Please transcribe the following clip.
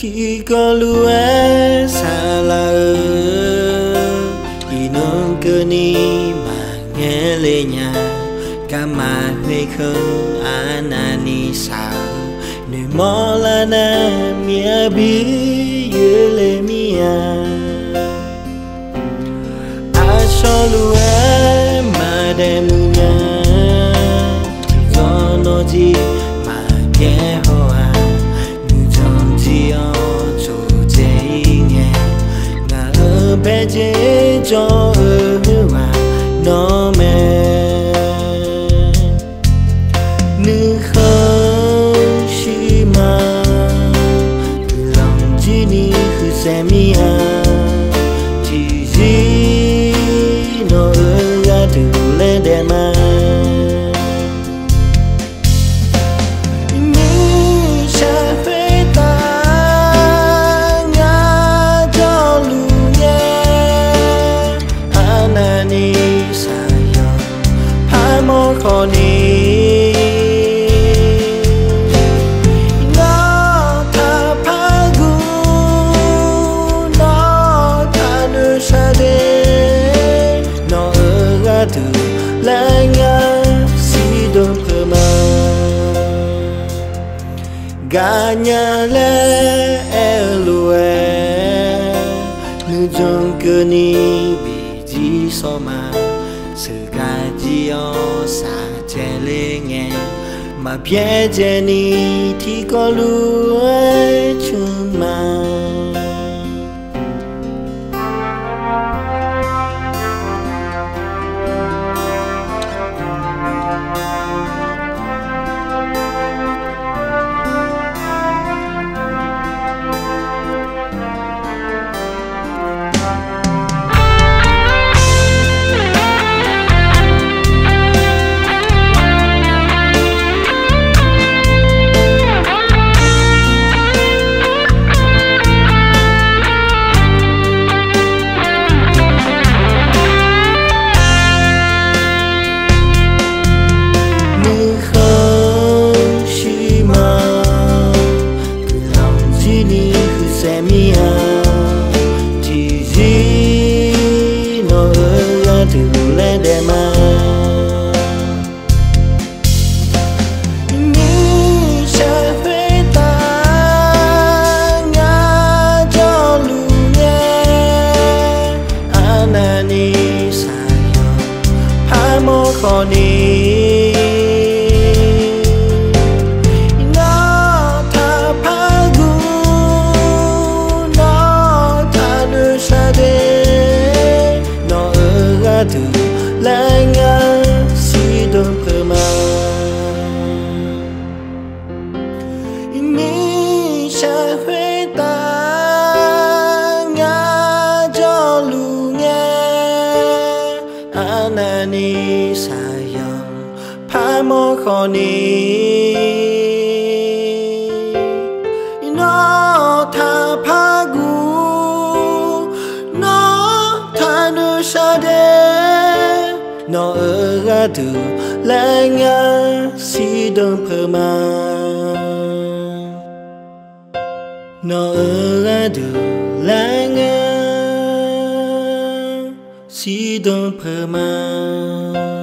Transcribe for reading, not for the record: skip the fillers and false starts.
chỉ có lúa xa là ý nông cơ ni mà nghe lệ nhà cả mà huê không anani sao nơi mò là na mía bi yêu lệ mía a cho lúa mà đem nhà do nó gì mà nghe hoa bé chế cho hoa nó mẹ nữ không chỉ mà từ lòng chỉ ni cứ xem mi chỉ gì nó ra từ lên đèn mà khó ní nó tha phá gu nó tha nơi xa đê nó ở ga từ lá ngã xí đồn phơ mà gà nhà lẽ lùe nữ dòng cơ ni bị gì so mà sự ca chi o sa che le nghe mà biết che ni thì có lúa chung mà chỉ gì nó ra từ lên đèn mà như sẽ về ta ngã cho lù nghe anani sayo phá mô khó ní từ lá ngã xí đồn phơ mà mi cha huê ta ngã cho lù nghe anani sayang phá mô khó ní nó tha phá gu nó tha nơi xa đê nó ở ga từ lá ngã xí đồn phơ mà nó ở ga từ lá ngã xí đồn phơ mà